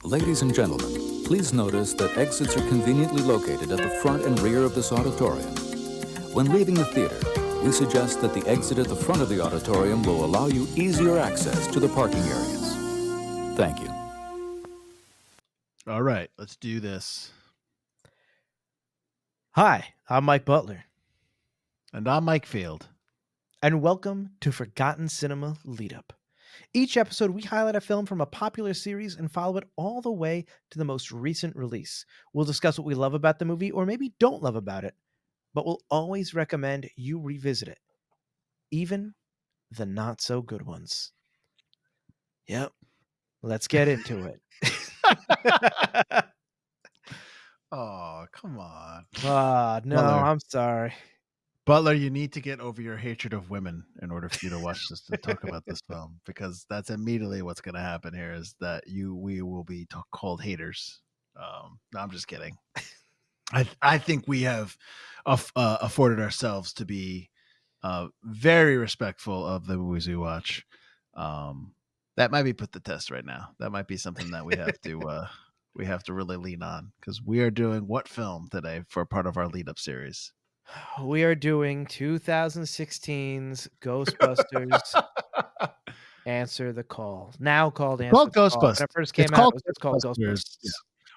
Ladies and gentlemen, please notice that exits are conveniently located at the front and rear of this auditorium. When leaving the theater, we suggest that the exit at the front of the auditorium will allow you easier access to the parking areas. Thank you. All right, let's do this. Hi, I'm Mike Butler, And I'm Mike Field. and welcome to Forgotten Cinema Lead Up. Each episode, we highlight a film from a popular series and follow it all the way to the most recent release. We'll discuss what we love about the movie or maybe don't love about it, but we'll always recommend you revisit it, even the not so good ones. Yep, let's get into it. Oh, come on. No, Butler. I'm sorry. Butler, you need to get over your hatred of women in order for you to watch this and talk about this film, because that's immediately what's going to happen here is that we will be called haters. No, I'm just kidding. I think we have afforded ourselves to be very respectful of the movies we watch. That might be put to test right now. That might be something that we have to really lean on, because we are doing what film today for part of our lead up series? We are doing 2016's Ghostbusters Answer the Call. Now called Answer Called the Call. When Ghostbusters. it first came It's out, called it was just called Ghostbusters. Ghostbusters. Yeah.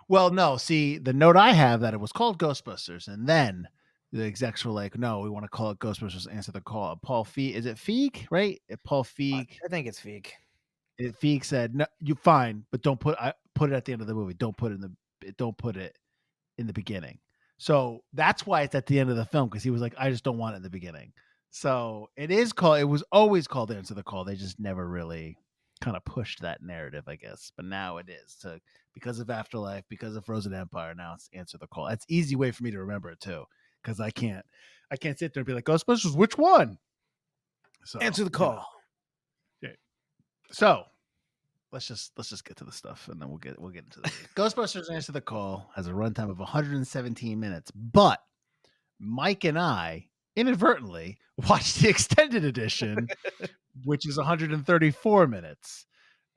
Well, no, see, the note I have that it was called Ghostbusters, and then the execs were like, no, we want to call it Ghostbusters Answer the Call. Paul Feig, is it Feig, right? Paul Feig. I think it's Feig. Feig said, "No, you fine, but don't put it at the end of the movie. Don't put it in the beginning." So that's why it's at the end of the film, because he was like, "I just don't want it in the beginning." So it was always called Answer the Call. They just never really kind of pushed that narrative, I guess. But now it is because of Afterlife, because of Frozen Empire. Now it's Answer the Call. That's an easy way for me to remember it too, because I can't sit there and be like, Ghostbusters, which one? So Answer the Call. So let's just get to the stuff, and then we'll get into the Ghostbusters Answer the Call has a runtime of 117 minutes, but Mike and I inadvertently watched the extended edition, which is 134 minutes.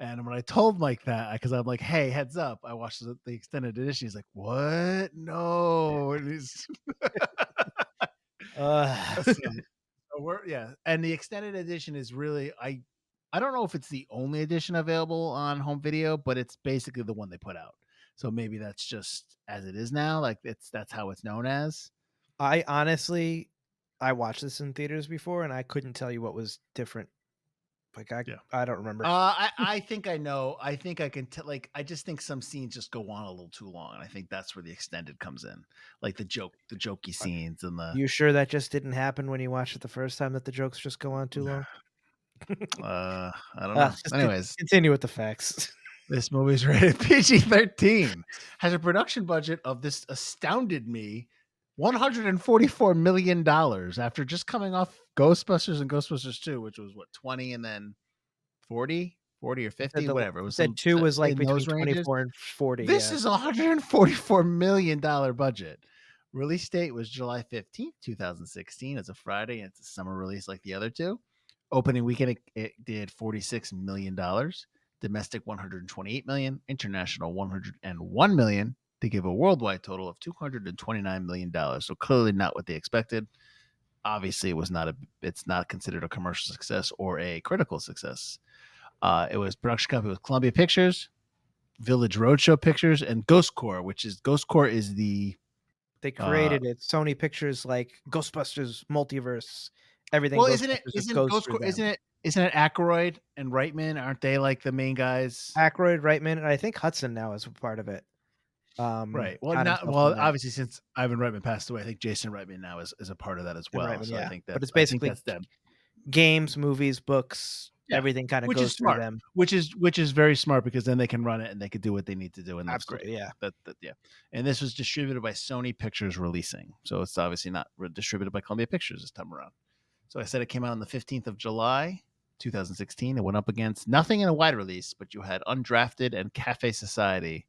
And when I told Mike that, because I'm like, hey, heads up, I watched the extended edition. He's like, what? No. And he's and the extended edition is really, I don't know if it's the only edition available on home video, but it's basically the one they put out. So maybe that's just as it is now. Like that's how it's known as. I honestly, I watched this in theaters before, and I couldn't tell you what was different. Like I don't remember. I think I know. I think I can tell. Like I just think some scenes just go on a little too long, and I think that's where the extended comes in, like the jokey scenes and the. You sure that just didn't happen when you watched it the first time, that the jokes just go on too long? I don't know. Anyways, continue with the facts. This movie's rated PG-13. Has a production budget of, this astounded me, $144 million after just coming off Ghostbusters and Ghostbusters 2, which was what, 20 and then 40 or 50, whatever. It was said 2 was like between 24 and 40. This is a $144 million budget. Release date was July 15th, 2016. It's a Friday, and it's a summer release like the other two. Opening weekend, it did $46 million. Domestic $128 million, international $101 million, to give a worldwide total of $229 million. So clearly not what they expected. Obviously, it's not considered a commercial success or a critical success. It was production company with Columbia Pictures, Village Roadshow Pictures, and Ghost Corps is the. They created it. Sony Pictures, like Ghostbusters multiverse, everything. Well, isn't it Aykroyd and Reitman? Aren't they like the main guys? Aykroyd, Reitman, and I think Hudson now is a part of it. Right. Well, obviously, since Ivan Reitman passed away, I think Jason Reitman now is a part of that as well. Reitman, so yeah. I think but it's basically that's them. Games, movies, books, everything kind of goes through them. Which is very smart, because then they can run it and they can do what they need to do, and that's Absolutely, great. Yeah. And this was distributed by Sony Pictures Releasing, so it's obviously not distributed by Columbia Pictures this time around. So I said it came out on the 15th of July, 2016. It went up against nothing in a wide release, but you had Undrafted and Cafe Society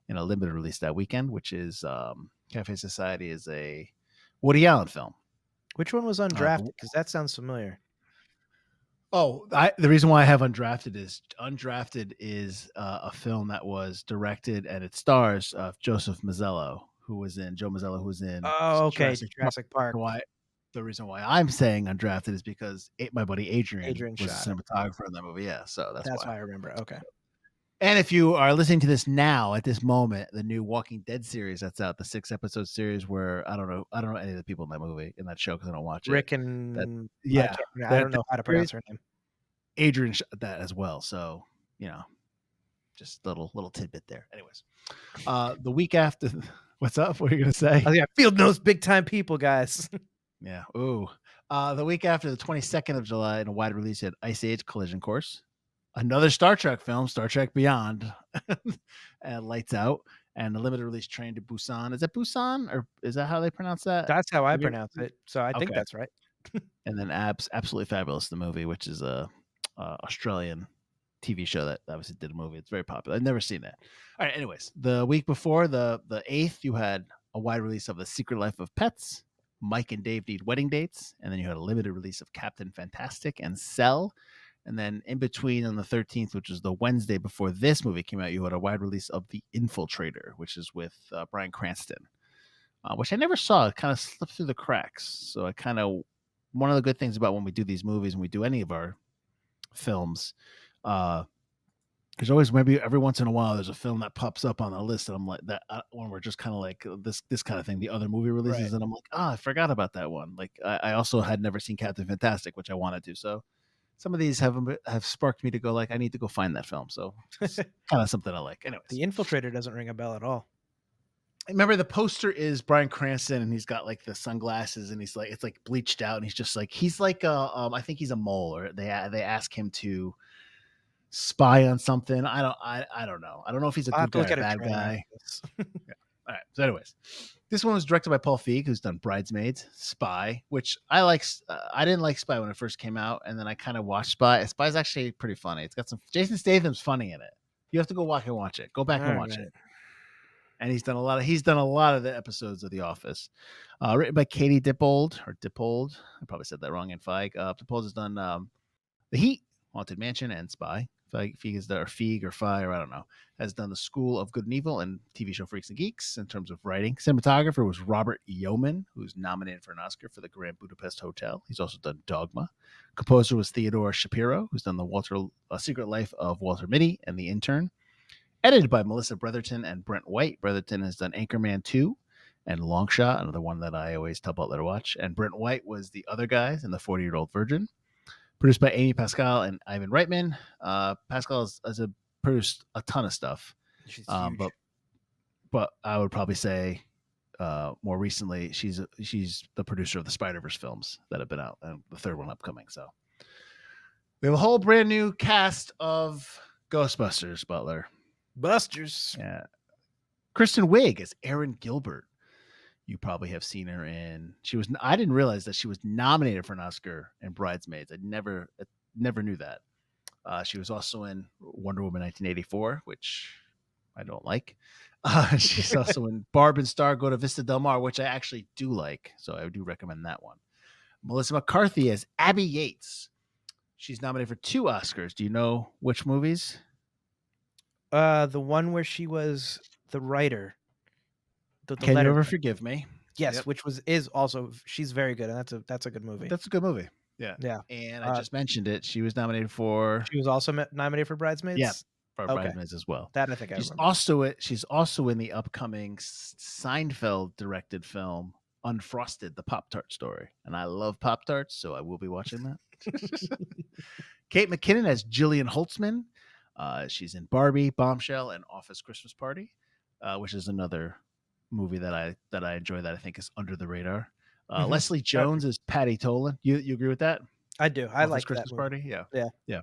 in a limited release that weekend, which is Cafe Society is a Woody Allen film. Which one was Undrafted? Because that sounds familiar. The reason why I have Undrafted is a film that was directed and it stars Joseph Mazzello, who was in Oh, okay. Jurassic Park. Jurassic Park. The reason why I'm saying Undrafted is because my buddy Adrian was a shot it. cinematographer in that movie. Yeah, so that's That's why. why I remember. Okay. And if you are listening to this now, at this moment, the new Walking Dead series that's out, the 6-episode series where I don't know any of the people in that movie, in that show, because I don't watch Rick it. and Yeah, I don't know how to pronounce her name. Adrian shot that as well. So, just little tidbit there. Anyways, the week after, what's up? What are you gonna say? Oh yeah, Field knows big time people, guys. Yeah. Ooh. The week after, the 22nd of July, in a wide release, had Ice Age: Collision Course, another Star Trek film, Star Trek Beyond, and Lights Out, and the limited release Train to Busan. Is it Busan, or is that how they pronounce that? That's how I pronounce it. So I think Okay. that's right. And then Absolutely Fabulous, the movie, which is a Australian TV show that obviously did a movie. It's very popular. I've never seen that. All right. Anyways, the week before, the 8th, you had a wide release of The Secret Life of Pets, Mike and Dave Need Wedding Dates, and then you had a limited release of Captain Fantastic and Cell. And then in between, on the 13th, which is the Wednesday before this movie came out, you had a wide release of The Infiltrator, which is with Bryan Cranston, which I never saw. It kind of slipped through the cracks. So one of the good things about when we do these movies, when we do any of our films, there's always, maybe every once in a while, there's a film that pops up on the list and I'm like that, when we're just kind of like this kind of thing, the other movie releases, Right. and I'm like, I forgot about that one. Like I also had never seen Captain Fantastic, which I wanted to. So some of these have sparked me to go, like, I need to go find that film. So it's kind of something I like. Anyways, The Infiltrator doesn't ring a bell at all. remember the poster is Bryan Cranston, and he's got like the sunglasses, and he's like, it's like bleached out, and he's like I think he's a mole, or they ask him to spy on something. I don't know. I don't know if he's a I'll have good to guy look or at a bad trailer guy. after this. Yeah. All right. So, anyways, this one was directed by Paul Feig, who's done Bridesmaids, Spy, which I like. I didn't like Spy when it first came out, and then I kind of watched Spy. Spy's actually pretty funny. It's got some Jason Statham's funny in it. You have to go back and watch it. Go back and watch it. And he's done a lot of the episodes of The Office. Written by Katie Dippold. I probably said that wrong. And Feig. Dippold has done The Heat, Haunted Mansion, and Spy. Feig is there, or Feig or Fi, or I don't know. Has done The School of Good and Evil and TV show Freaks and Geeks in terms of writing. Cinematographer was Robert Yeoman, who's nominated for an Oscar for The Grand Budapest Hotel. He's also done Dogma. Composer was Theodore Shapiro, who's done The Secret Life of Walter Mitty and The Intern. Edited by Melissa Bretherton and Brent White. Bretherton has done Anchorman 2 and Longshot, another one that I always tell Butler to watch. And Brent White was the other guys in The 40-Year-Old Virgin. Produced by Amy Pascal and Ivan Reitman. Pascal has produced a ton of stuff. She's huge. But I would probably say more recently, she's the producer of the Spider-Verse films that have been out, and the third one upcoming. So we have a whole brand new cast of Ghostbusters, Butler. Busters. Yeah. Kristen Wiig as Erin Gilbert. You probably have seen her in. I didn't realize that she was nominated for an Oscar in Bridesmaids. I never knew that. She was also in Wonder Woman 1984, which I don't like. She's also in Barb and Star Go to Vista Del Mar, which I actually do like. So I do recommend that one. Melissa McCarthy as Abby Yates. She's nominated for 2 Oscars. Do you know which movies? The one where she was the writer. Can You Ever Forgive Me? Yes, Yep. which is also, she's very good, and that's a good movie. That's a good movie. Yeah. Yeah. And I just mentioned it. She was nominated for. She was also nominated for Bridesmaids. Yeah, for Bridesmaids as well. That I think she's remember. She's also in the upcoming Seinfeld directed film Unfrosted, the Pop-Tart story, and I love Pop-Tarts, so I will be watching that. Kate McKinnon as Jillian Holtzman. She's in Barbie, Bombshell, and Office Christmas Party, which is another movie that I enjoy that I think is under the radar. Leslie Jones is Patty Tolan. You agree with that? I do. I like Christmas that Party. Yeah. Yeah.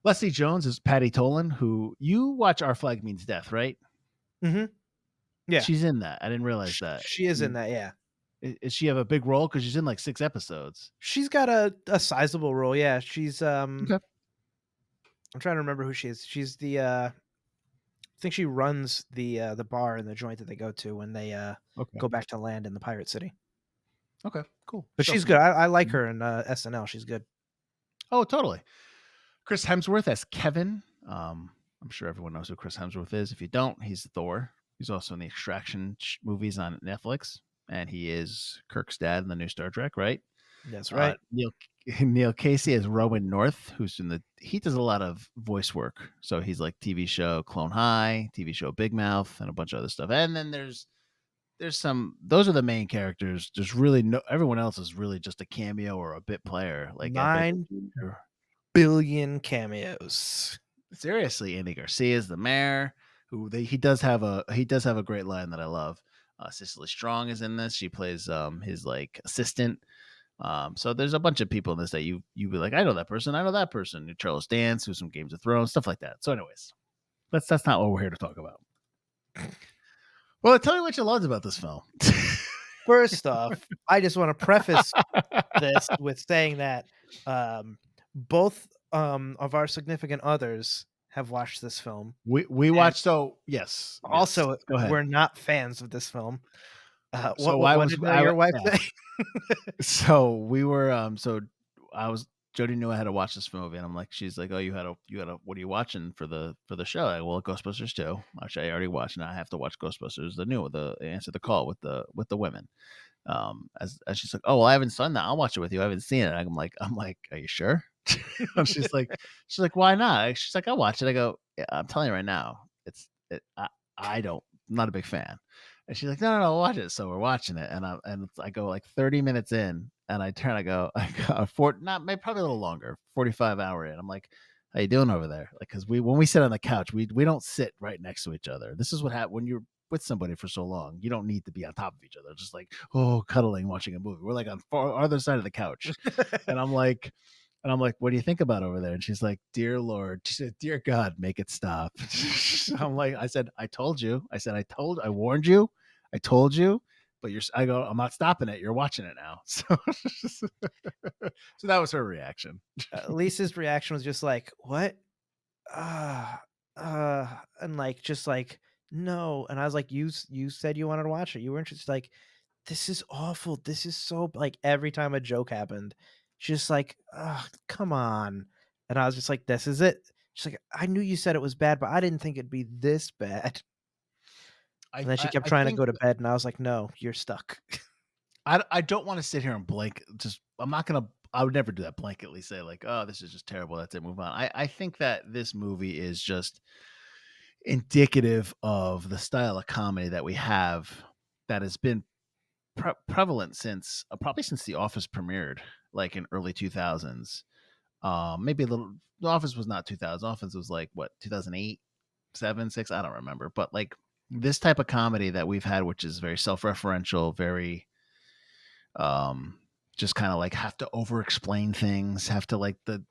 Leslie Jones is Patty Tolan, who you watch Our Flag Means Death, right? Mm-hmm. Yeah. She's in that. I didn't realize that. She is in that, yeah. Does she have a big role? Because she's in like 6 episodes. She's got a sizable role, yeah. She's Okay. I'm trying to remember who she is. She's the I think she runs the bar and the joint that they go to when they go back to land in the Pirate City. Okay, cool. But she's good. I like her in SNL. She's good. Oh, totally. Chris Hemsworth as Kevin. I'm sure everyone knows who Chris Hemsworth is. If you don't, he's Thor. He's also in the Extraction movies on Netflix, and he is Kirk's dad in the new Star Trek, right? That's right. Neil Casey as Rowan North, he does a lot of voice work. So he's like TV show Clone High, TV show Big Mouth, and a bunch of other stuff. And then there's those are the main characters. There's really everyone else is really just a cameo or a bit player. Like 9 billion cameos. Seriously, Andy Garcia is the mayor, he does have a great line that I love. Cicely Strong is in this. She plays his like assistant. So there's a bunch of people in this that you be like, I know that person, I know that person. Charles Dance, who's from Games of Thrones, stuff like that. So, anyways, that's not what we're here to talk about. Well, tell me what you loved about this film. First off, I just want to preface this with saying that both of our significant others have watched this film. We watched. So yes. Also, go ahead. we're not fans of this film. So what did your wife say? So we were. So I was. Jody knew I had to watch this movie, and I'm like, she's like, oh, you had a. What are you watching for the show? I go, well, Ghostbusters 2, which I already watched, and I have to watch Ghostbusters the Answer the Call with the women. As she's like, oh, well, I haven't done that. I'll watch it with you. I haven't seen it. I'm like, are you sure? she's like, why not? She's like, I'll watch it. I go, yeah, I'm telling you right now, I'm not a big fan. And she's like, no, watch it. So we're watching it, and I go like 30 minutes in, and I turn, I go probably a little longer, 45 hour in. I'm like, how you doing over there? Like, because when we sit on the couch, we don't sit right next to each other. This is what happens when you're with somebody for so long. You don't need to be on top of each other, just like cuddling, watching a movie. We're like on other side of the couch, and I'm like, what do you think about over there? And she's like, dear Lord. She said, dear God, make it stop. I'm like, I said, I told you. I warned you. I told you. But I go, I'm not stopping it. You're watching it now. So that was her reaction. Lisa's reaction was just like, what? And like, just like, no. And I was like, you said you wanted to watch it. You were interested. Like, this is awful. This is so, like, every time a joke happened, just like, come on. And I was just like, this is it. She's like, I knew you said it was bad, but I didn't think it'd be this bad. And then she kept trying to go to bed, and I was like, no, you're stuck. I don't want to sit here and I would never do that, blanketly say like, oh, this is just terrible, that's it, move on. I think that this movie is just indicative of the style of comedy that we have that has been prevalent since probably since The Office premiered, like in early 2000s. Maybe a little. The Office was not 2000. Office was like what, 2008, 7, 6. I don't remember. But like this type of comedy that we've had, which is very self-referential, very just kind of like have to over-explain things, have to like the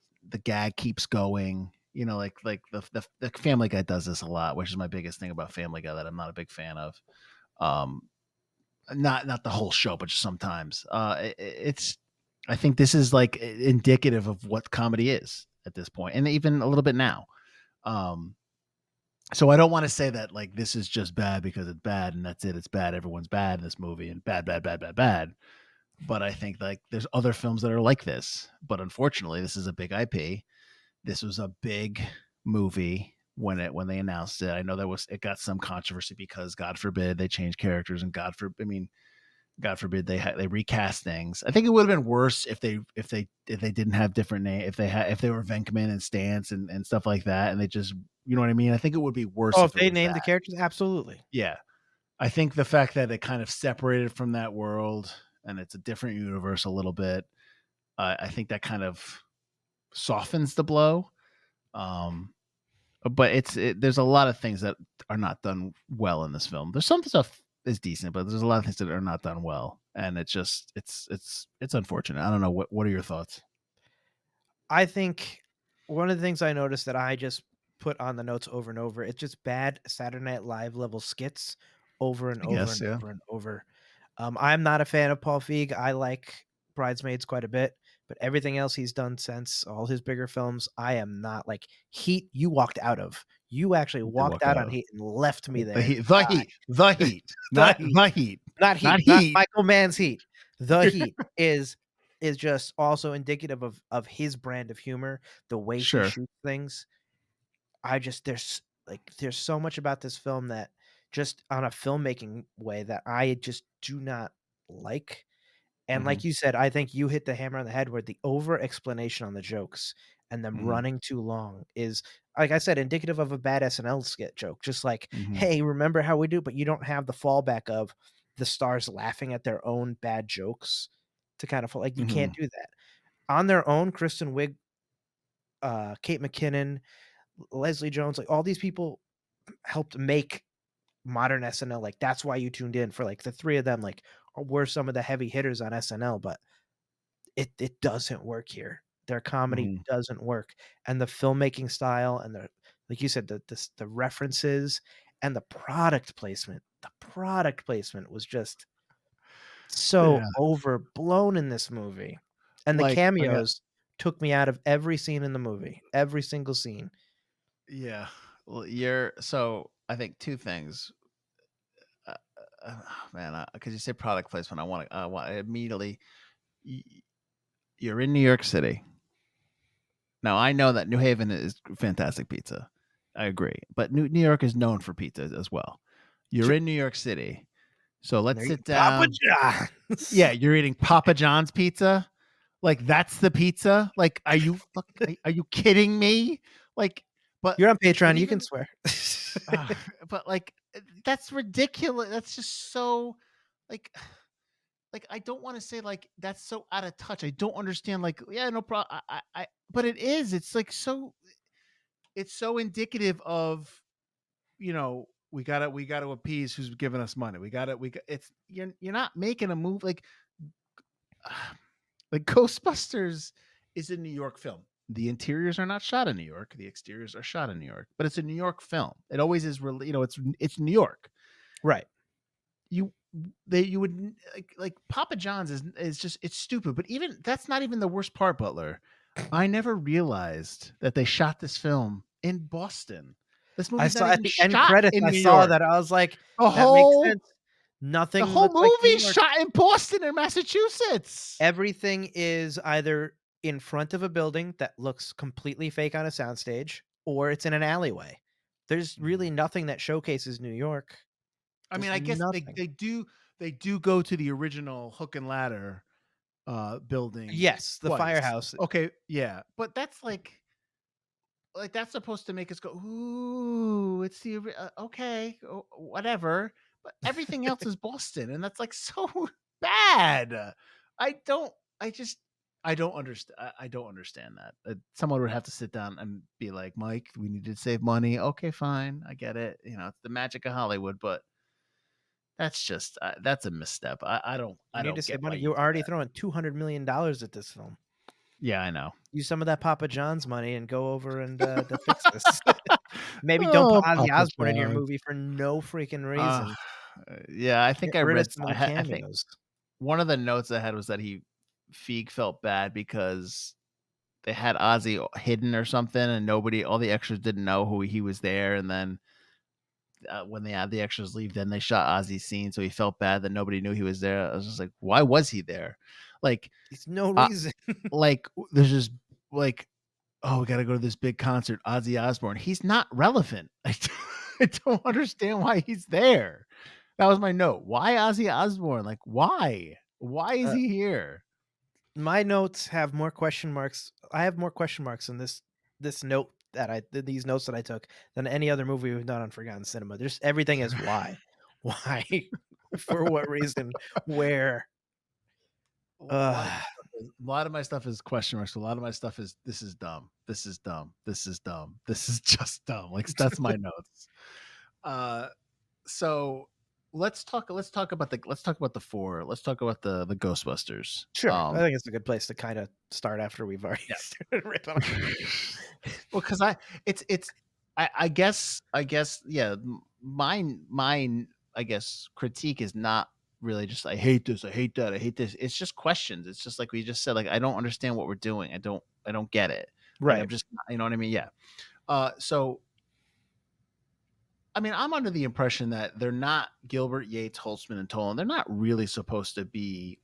gag keeps going. You know, like the Family Guy does this a lot, which is my biggest thing about Family Guy that I'm not a big fan of. Not the whole show, but just sometimes. I think this is like indicative of what comedy is at this point, and even a little bit now. So I don't want to say that like this is just bad because it's bad and that's it. It's bad. Everyone's bad in this movie and bad. But I think like there's other films that are like this. But unfortunately, this is a big IP. This was a big movie when they announced it. I know it got some controversy because God forbid they changed characters, and God forbid they recast things. I think it would have been worse if they didn't have different names, if they were Venkman and Stantz and stuff like that, and they just, you know what I mean? I think it would be worse if they named the characters. Absolutely. Yeah. I think the fact that it kind of separated from that world and it's a different universe a little bit, I think that kind of softens the blow. But there's a lot of things that are not done well in this film. There's some stuff is decent, but there's a lot of things that are not done well, and it's unfortunate. I don't know, what are your thoughts? I think one of the things I noticed that I just put on the notes over and over, it's just bad Saturday Night Live level skits over and over and over. I'm not a fan of Paul Feig. I like Bridesmaids quite a bit, but everything else he's done since, all his bigger films, I am not like. Heat, you walked out of. You actually walked out on Heat and left me there. The Heat. Not Heat. Not Michael Mann's Heat. The Heat is is just also indicative of his brand of humor, the way he Sure. shoots things. There's so much about this film that just on a filmmaking way that I just do not like. And Hmm. like you said, I think you hit the hammer on the head where the over explanation on the jokes and them Hmm. running too long is, like I said, indicative of a bad SNL skit joke. Just like, Hmm. hey, remember how we do? But you don't have the fallback of the stars laughing at their own bad jokes to kind of like you Hmm. can't do that. On their own, Kristen Wiig, Kate McKinnon, Leslie Jones, like all these people helped make modern SNL. Like that's why you tuned in for like the three of them, like were some of the heavy hitters on SNL, but it doesn't work here. Their comedy Hmm. doesn't work, and the filmmaking style and the like you said, the references and the product placement was just so Yeah. overblown in this movie, and the Like I got. cameos took me out of every scene in the movie, every single scene. Yeah. Well, you're so. I think two things. Uh, Man, because you say product placement, I want immediately. y- You're in New York City. Now I know that New Haven is fantastic pizza. I agree, but New York is known for pizza as well. You're J in New York City, so let's They're sit eating Papa down. John's. Yeah, you're eating Papa John's pizza. Like that's the pizza. Like, are you kidding me? Like, but You're on but Patreon, you can even swear. but like that's ridiculous. That's just so like I don't want to say like that's so out of touch. I don't understand. Like, yeah, no problem. But it is. It's like so. It's so indicative of we gotta appease who's giving us money. It's you're not making a move like Ghostbusters is a New York film. The interiors are not shot in New York. The exteriors are shot in New York, but it's a New York film. It always is. Really, it's New York. Right. You you would like Papa John's is just it's stupid. But even that's not even the worst part, Butler. I never realized that they shot this film in Boston. This I movie's not saw at even the end shot credits, in I New saw York. that, I was like, The "That makes whole sense." the Nothing whole looks like New movie is York. shot in Boston or Massachusetts. Everything is either in front of a building that looks completely fake on a soundstage, or it's in an alleyway. There's really Mhm. nothing that showcases New York. I mean, There's I guess nothing. they do go to the original Hook and Ladder building Yes, the twice. firehouse. Okay, yeah, but that's that's supposed to make us go, "Ooh, it's okay, whatever." But everything else is Boston, and that's like so bad. I don't. I just. I don't understand. I don't understand that. Someone would have to sit down and be like, "Mike, we need to save money." Okay, fine, I get it. It's the magic of Hollywood, but that's just that's a misstep. You I need to don't get save why money. you You're do already that. throwing $200 million at this film. Yeah, I know. Use some of that Papa John's money and go over and to fix this. Maybe don't put Oh, Ozzy Papa Osbourne in your John. movie for no freaking Uh, reason. yeah, I think Get I rid of read. some of the I think cameos. one of the notes I had was that Feig felt bad because they had Ozzy hidden or something, and all the extras didn't know who he was there. And then when they had the extras leave, then they shot Ozzy's scene, so he felt bad that nobody knew he was there. I was just like, why was he there? Like, There's no uh, reason. there's just like, oh, we got to go to this big concert. Ozzy Osbourne. He's not relevant. I don't understand why he's there. That was my note. Why Ozzy Osbourne? Like, why? Why is Uh, he here? my notes have more question marks. I have more question marks in this note that these notes that I took than any other movie we've done on Forgotten Cinema. There's everything is why. Why? For what reason? Where? Ugh. A lot of my stuff is question marks. A lot of my stuff is this is dumb. This is dumb. This is dumb. This is just dumb. Like that's my notes. Uh, so let's talk about the four. Let's talk about the Ghostbusters. Sure. I think it's a good place to kind of start after we've already Yeah. started ripping on it. Well, because it's I guess yeah. Mine I guess critique is not really just I hate this, I hate that, I hate this. It's just questions. It's just like we just said. Like I don't understand what we're doing. I don't get it. Like I'm Right. just you know what I mean. Yeah. So I mean I'm under the impression that they're not Gilbert, Yates, Holtzman, and Tolan. They're not really supposed to be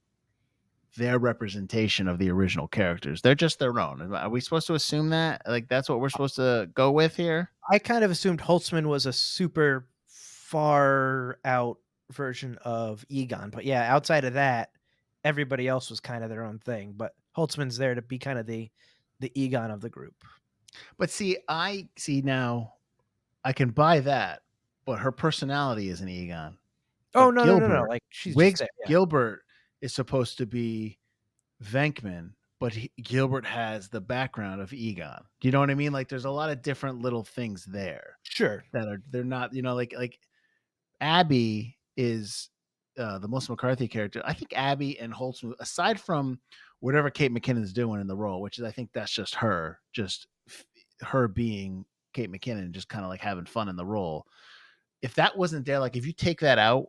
their representation of the original characters. They're just their own. Are we supposed to assume that? Like that's what we're supposed to go with here? I kind of assumed Holtzman was a super far out version of Egon, but yeah, outside of that, everybody else was kind of their own thing. But Holtzman's there to be kind of the Egon of the group. But see, I see now I can buy that, but her personality is an Egon. Oh But no! Gilbert, Like she's just Wiggs there. Yeah. Gilbert is supposed to be Venkman, but Gilbert has the background of Egon. Do you know what I mean? Like there's a lot of different little things there Sure. that they're not, like Abby is the Melissa McCarthy character. I think Abby and Holtzman, aside from whatever Kate McKinnon's doing in the role, which is I think that's just her being Kate McKinnon, just kind of like having fun in the role. If that wasn't there, like if you take that out,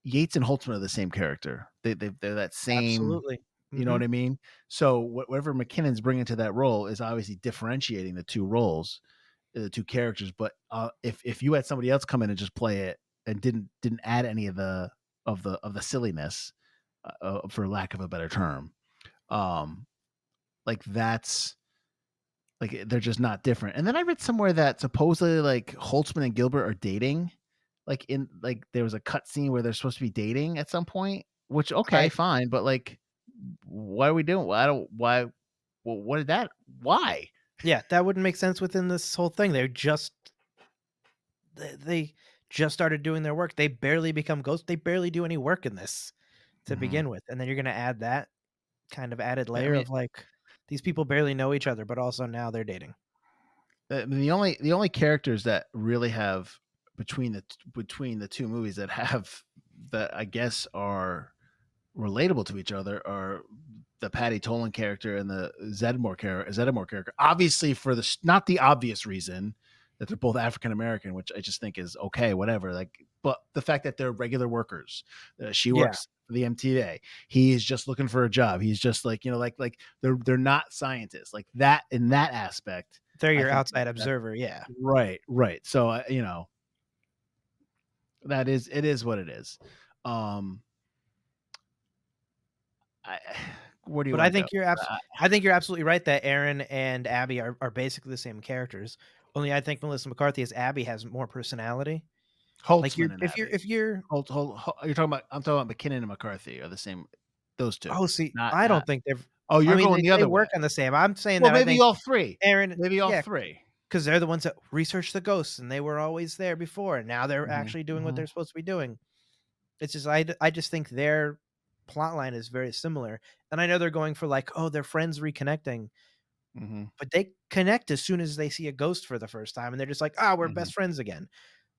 Yates and Holtzman are the same character. They're that same. Absolutely. You know what I mean? So whatever McKinnon's bringing to that role is obviously differentiating the two roles, the two characters. But if you had somebody else come in and just play it and didn't add any of the silliness, for lack of a better term, like that's like they're just not different. And then I read somewhere that supposedly like Holtzman and Gilbert are dating. Like there was a cut scene where they're supposed to be dating at some point, which okay, fine, but like what are we doing? Why what did that why? Yeah, that wouldn't make sense within this whole thing. They just started doing their work. They barely become ghosts. They barely do any work in this to begin with. And then you're going to add that kind of added layer of like these people barely know each other, but also now they're dating. The only characters that really have between the two movies that I guess are relatable to each other are the Patty Tolan character and the Zeddemore character. Obviously, for not the obvious reason that they're both African American, which I just think is okay, whatever. Like, but the fact that they're regular workers, she works for the MTA. He is just looking for a job. He's just like like they're not scientists like that in that aspect. They're your outside observer, yeah. Right. So it is what it is. Where do you? But I think you're absolutely right that Aaron and Abby are basically the same characters. Only I think Melissa McCarthy as Abby has more personality. Holtzman like if you're you're talking about, I'm talking about McKinnon and McCarthy are the same. Those two. Oh, see, I don't think they've. Oh, you're going the other way. They work on the same. I'm saying well, that maybe all three. Aaron, maybe all three, because they're the ones that research the ghosts, and they were always there before, and now they're actually doing what they're supposed to be doing. It's just I just think their plot line is very similar, and I know they're going for like, oh, they're friends reconnecting, but they connect as soon as they see a ghost for the first time, and they're just like, oh, we're best friends again.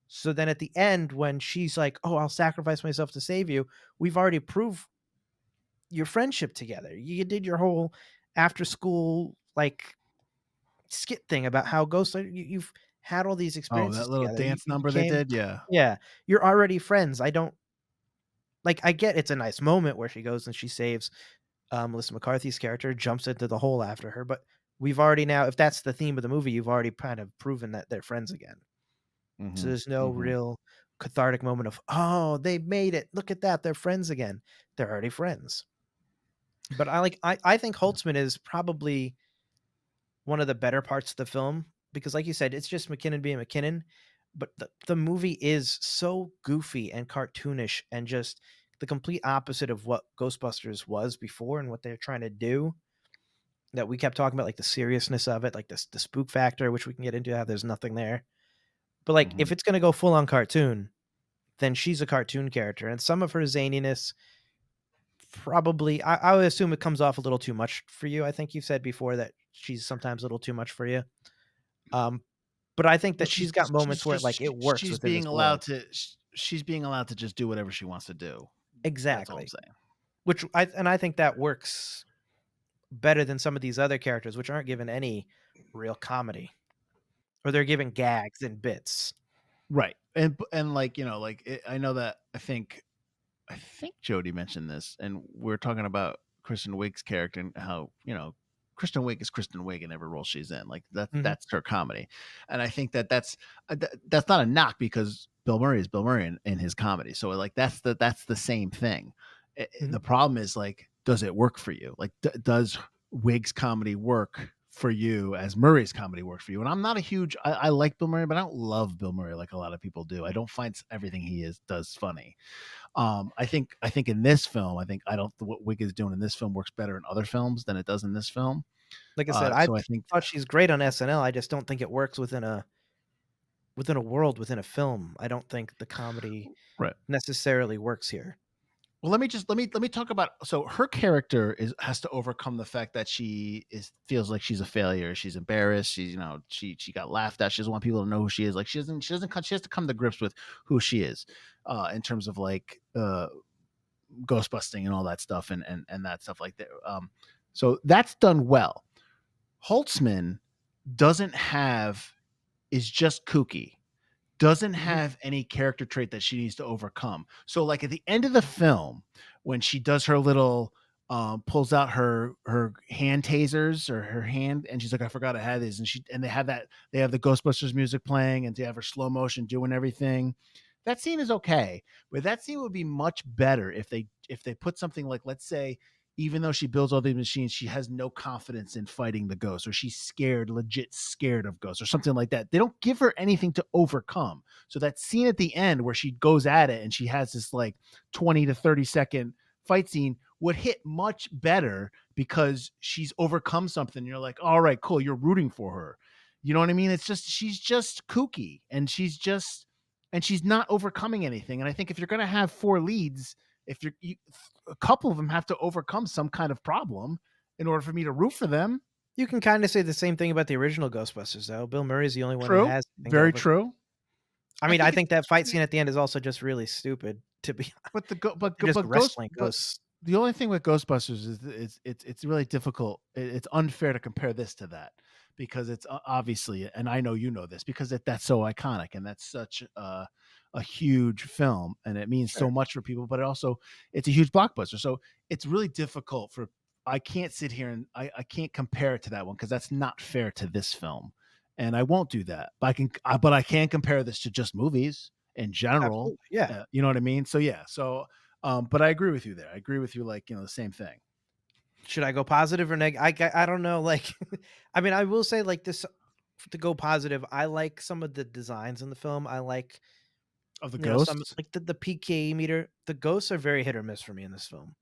So then at the end, when she's like, oh, I'll sacrifice myself to save you, we've already proved your friendship together. You did your whole after school like skit thing about how ghosts you've had all these experiences. Oh, that little together. dance number they did, yeah. You're already friends. I don't like. I get it's a nice moment where she goes and she saves Melissa McCarthy's character, jumps into the hole after her, but we've already now, if that's the theme of the movie, you've already kind of proven that they're friends again. So there's no real cathartic moment of, oh, they made it. Look at that. They're friends again. They're already friends. But I think Holtzman is probably one of the better parts of the film because, like you said, it's just McKinnon being McKinnon. But the movie is so goofy and cartoonish and just the complete opposite of what Ghostbusters was before and what they're trying to do. That we kept talking about, like the seriousness of it, like the spook factor, which we can get into how there's nothing there. But like, if it's going to go full on cartoon, then she's a cartoon character. And some of her zaniness, probably, I would assume it comes off a little too much for you. I think you've said before that she's sometimes a little too much for you. But I think that she's got moments where like it works. She's being allowed to. She's being allowed to just do whatever she wants to do. Exactly. That's all I'm saying. Which I think that works better than some of these other characters, which aren't given any real comedy. Or they're giving gags and bits. Right. And like, I know that I think Jody mentioned this and we're talking about Kristen Wiig's character and how, Kristen Wiig is Kristen Wiig in every role she's in. Like that's her comedy. And I think that's not a knock because Bill Murray is Bill Murray in his comedy. So like, that's the same thing. The problem is like does it work for you? Like, does Wiig's comedy work for you as Murray's comedy works for you? And I'm not a huge, I like Bill Murray, but I don't love Bill Murray like a lot of people do. I don't find everything he does funny. I think in this film, I don't what Wiig is doing in this film works better in other films than it does in this film. Like I said, I So I think thought she's great on SNL. I just don't think it works within a world, within a film. I don't think the comedy right. necessarily works here. Well, let me talk about, so her character has to overcome the fact that she feels like she's a failure. She's embarrassed. She's, she got laughed at. She doesn't want people to know who she is. Like she has to come to grips with who she is, in terms of like ghost busting and all that stuff and that stuff like that. So that's done well. Holtzman is just kooky. Doesn't have any character trait that she needs to overcome. So like at the end of the film, when she does her little pulls out her hand tasers or her hand, and she's like, I forgot I had these, and they have the Ghostbusters music playing, and they have her slow motion doing everything. That scene is okay, but that scene would be much better if they put something like, let's say, even though she builds all these machines, she has no confidence in fighting the ghost, or she's legit scared of ghosts, or something like that. They don't give her anything to overcome. So that scene at the end where she goes at it and she has this like 20 to 30-second fight scene would hit much better because she's overcome something. You're like, all right, cool. You're rooting for her. You know what I mean? It's just, she's just kooky, and she's not overcoming anything. And I think if you're going to have 4 leads, a couple of them have to overcome some kind of problem in order for me to root for them. You can kind of say the same thing about the original Ghostbusters, though. Bill Murray's the only one True. who has. Very true. I mean, I think that fight scene at the end is also just really stupid. To be honest, but wrestling ghosts. The only thing with Ghostbusters is it's really difficult. It's unfair to compare this to that, because it's obviously, and I know you know this, because that's so iconic and that's such a huge film, and it means so much for people, but it's a huge blockbuster. So it's really difficult I can't sit here and I can't compare it to that one, because that's not fair to this film, and I won't do that. But I can compare this to just movies in general. Absolutely. Yeah. You know what I mean? So yeah. So, but I agree with you there. I agree with you. Like, the same thing. Should I go positive or negative? I don't know. Like, I mean, I will say, like, this, to go positive, I like some of the designs in the film. I like of the ghosts, some, like the PKE meter. The ghosts are very hit or miss for me in this film.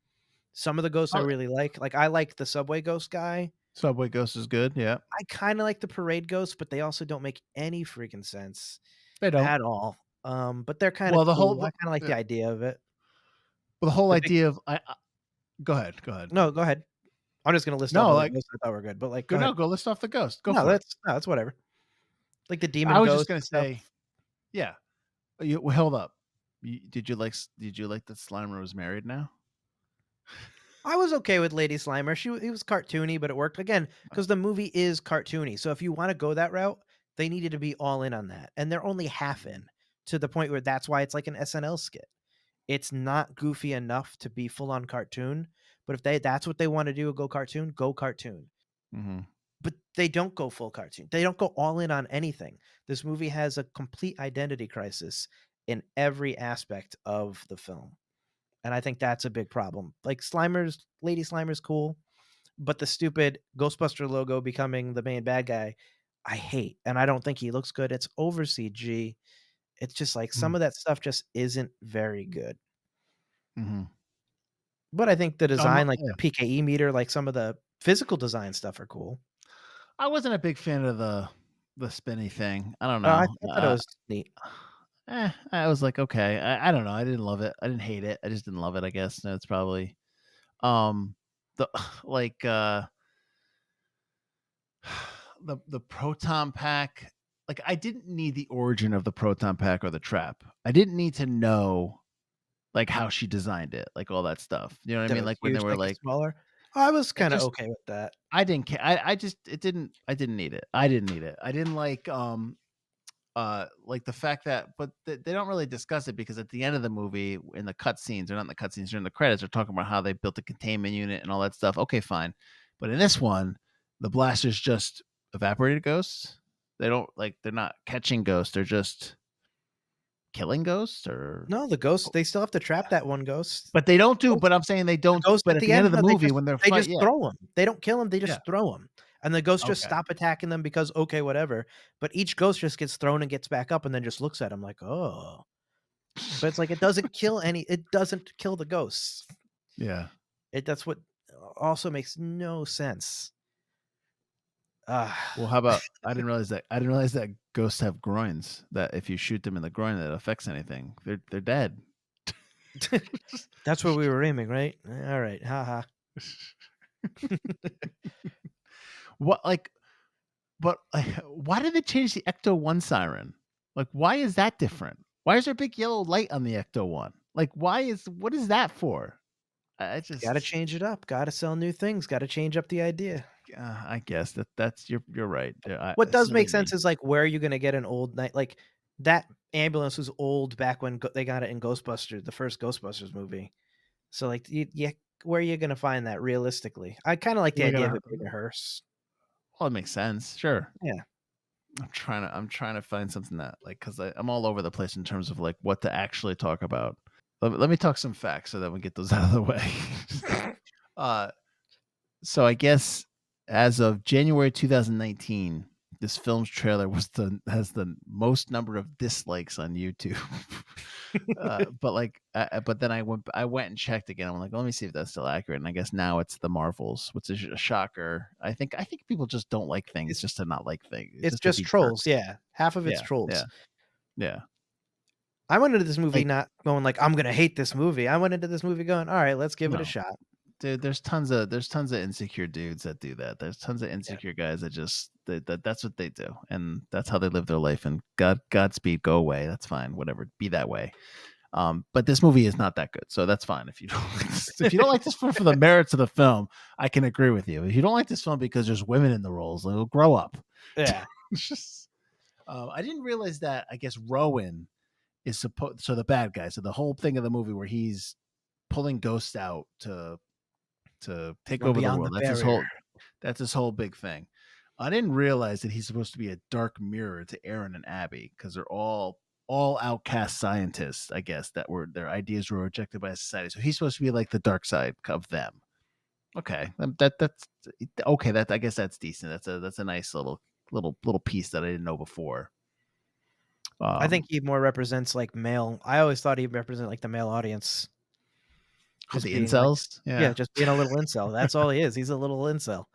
Some of the ghosts I really like. Like, I like the subway ghost guy. Subway ghost is good. Yeah. I kind of like the parade ghosts, but they also don't make any freaking sense. They don't at all. But they're kind of cool. I kind of like the idea of it. Well, the whole idea of go ahead. No, go ahead. I'm just gonna list off the ghosts I thought were good, but like, go list off the ghost. Go. That's whatever. Like the demon. I was ghost just gonna say, yeah. Hold up. Did you like that Slimer was married now? I was okay with Lady Slimer. It was cartoony, but it worked again because the movie is cartoony. So if you want to go that route, they needed to be all in on that, and they're only half in, to the point where that's why it's like an SNL skit. It's not goofy enough to be full on cartoon, but if that's what they want to do, go cartoon. Mm-hmm. But they don't go full cartoon. They don't go all in on anything. This movie has a complete identity crisis in every aspect of the film. And I think that's a big problem. Like Lady Slimer's cool, but the stupid Ghostbuster logo becoming the main bad guy, I hate. And I don't think he looks good. It's over CG. It's just like some of that stuff just isn't very good. Mm-hmm. But I think the design, like the PKE meter, like some of the physical design stuff are cool. I wasn't a big fan of the spinny thing. I don't know. I thought it was neat. I was like, okay. I don't know. I didn't love it. I didn't hate it. I just didn't love it, I guess. That's probably the like the proton pack. Like, I didn't need the origin of the proton pack or the trap. I didn't need to know like how she designed it, like all that stuff. You know what I mean? Like when they were like smaller. I was kind of okay with that. I didn't care. I just I didn't need it. I didn't need it. I didn't like the fact that, but they don't really discuss it, because at the end of the movie, in the cutscenes, or not in the cutscenes, during the credits, they're talking about how they built a containment unit and all that stuff. Okay, fine. But in this one, the blasters just evaporated ghosts. They're not catching ghosts. They're just killing ghosts or? No, the ghosts, they still have to trap that one ghost. But they don't do. Ghost But I'm saying they the don't. ghost But at at the the end end, of the no, movie, when they're they just yeah, throw them. They don't kill them, they yeah, just throw them, and the ghosts just okay. stop attacking them because, okay, whatever, but each ghost just gets thrown and gets back up and then just looks at him like, "Oh." But it's like, it doesn't kill the ghosts. Yeah. That's what also makes no sense. Ah. Well, how about I didn't realize that ghosts have groins. That if you shoot them in the groin, that affects anything. They're dead. That's where we were aiming, right? Alright, haha. What like? But why did they change the Ecto 1 siren? Like, why is that different? Why is there a big yellow light on the Ecto 1? Like, what is that for? I Gotta just, change it up, gotta sell new things, gotta change up the idea. I guess that's you're right. Yeah, What does silly make sense me. is, like, where are you gonna get an old night like, that ambulance was old back when they got it in Ghostbusters, the first Ghostbusters movie. So, like, where are you gonna find that realistically? I kinda like the We're idea of gonna. it being a hearse. Well, it makes sense. Sure. Yeah. I'm trying to find something that like because I'm all over the place in terms of like what to actually talk about. Let me talk some facts so that we get those out of the way. uh, so I guess as of January 2019, this film's trailer has the most number of dislikes on YouTube. But then I went and checked again. I'm like, let me see if that's still accurate. And I guess now it's the Marvels, which is a shocker. I think people just don't like things It's just to not like things, it's just to just be trolls, jerks. yeah. Half of it's Yeah, yeah, trolls. yeah. I went into this movie Like, not going like, "I'm gonna hate this movie." I went into this movie going, "Alright, let's give it a no, shot." dude. There's tons of insecure dudes that do that. There's tons of Yeah. insecure guys that just that's what they do, and that's how they live their life. And Godspeed, go away. That's fine. Whatever, be that way. But this movie is not that good, so that's fine. If you don't like if you don't like this film for the merits of the film, I can agree with you. If you don't like this film because there's women in the roles, then grow up. Yeah. I didn't realize that. I guess Rowan is supposed so the bad guy. So the whole thing of the movie where he's pulling ghosts out to take From over the beyond the world. barrier. That's his whole big thing. I didn't realize that he's supposed to be a dark mirror to Aaron and Abby because they're all outcast scientists, I guess, that were their ideas were rejected by society. So he's supposed to be like the dark side of them. Okay, that's okay. That I guess that's decent. That's a nice little piece that I didn't know before. I think Um, he more represents, like, male I always thought he'd represent, like, the male audience. Just the being, like incels, yeah, yeah, just being a little incel. That's all he is. He's a little incel.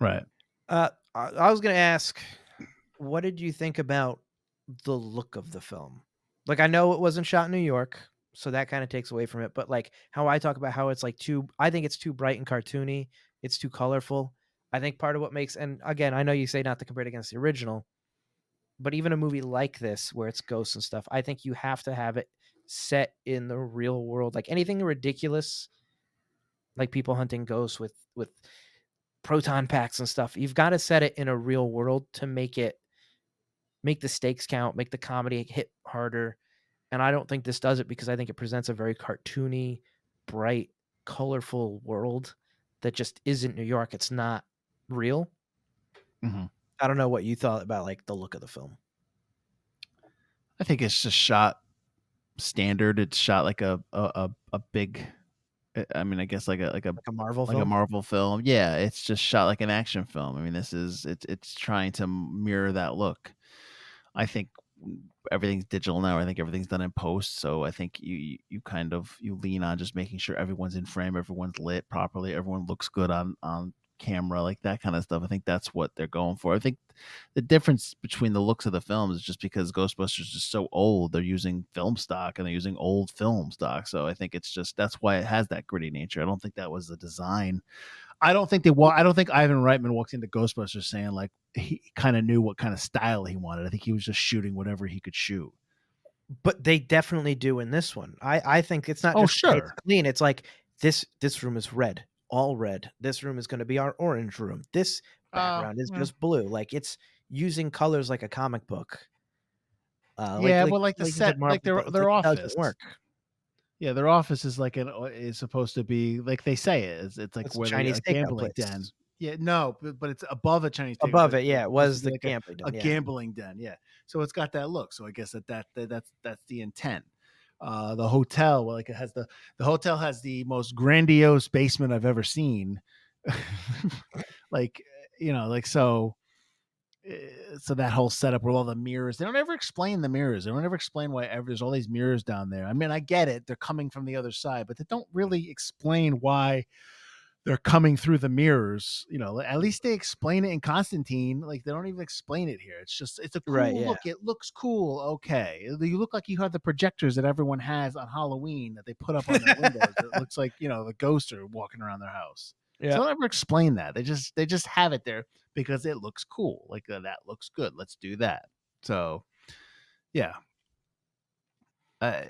right. I was gonna ask, what did you think about the look of the film? Like, I know it wasn't shot in New York, so that kinda takes away from it, but, like, how I talk about how it's, like, too I think it's too bright and cartoony, it's too colorful. I think part of what makes and again, I know you say not to compare it against the original, but even a movie like this where it's ghosts and stuff, I think you have to have it set in the real world. Like, anything ridiculous, like people hunting ghosts with proton packs and stuff, you've gotta set it in a real world to make the stakes count, make the comedy hit harder, and I don't think this does it because I think it presents a very cartoony, bright, colorful world that just isn't New York, it's not real. hmm I don't know what you thought about, like, the look of the film. I think it's just shot standard. It's shot like a big. I mean, I guess Like a Marvel like a film? Marvel film. Yeah, it's just shot like an action film. I mean, it's trying to mirror that look. I think everything's digital now. I think everything's done in post. So I think you kind of you lean on just making sure everyone's in frame, everyone's lit properly, everyone looks good on camera, like that kind of stuff. I think that's what they're going for. I think the difference between the looks of the film is just because Ghostbusters is so old, they're using film stock and they're using old film stock. So I think it's just that's why it has that gritty nature. I don't think that was the design. I don't think Ivan Reitman walked into Ghostbusters saying like he kind of knew what kind of style he wanted. I think he was just shooting whatever he could shoot. But they definitely do in this one. I think it's not Oh, just, "Hey, it's sure. clean," it's like, this room is red, all red. This room is gonna be our orange room. This background is Well, just blue. Like, it's using colors like a comic book. yeah, well, like the Like you said, set, like Marvel, but it's like, their it doesn't office. work. Yeah, their office is like is supposed to be like they say it. It's like It's a where they Chinese a takeout gambling den. place. Yeah, no, but it's above a Chinese theater. Above But it, yeah, it's it supposed to was be the like gambling a den, yeah. gambling den. Yeah, so it's got that look. So I guess that's the intent. The hotel, well, like it has the hotel has the most grandiose basement I've ever seen. Like like so that whole setup with all the mirrors, they don't ever explain the mirrors. They don't ever explain why there's all these mirrors down there. I mean, I get it, they're coming from the other side, but they don't really explain why they're coming through the mirrors. At least they explain it in Constantine. Like, they don't even explain it here. It's just, it's a Right, cool yeah. look. It looks cool. Okay, you look like you have the projectors that everyone has on Halloween that they put up on their windows. It looks like the ghosts are walking around their house. Yeah. So don't ever explain that. They just have it there because it looks cool. Like, that looks good. Let's do that. So yeah. Uh,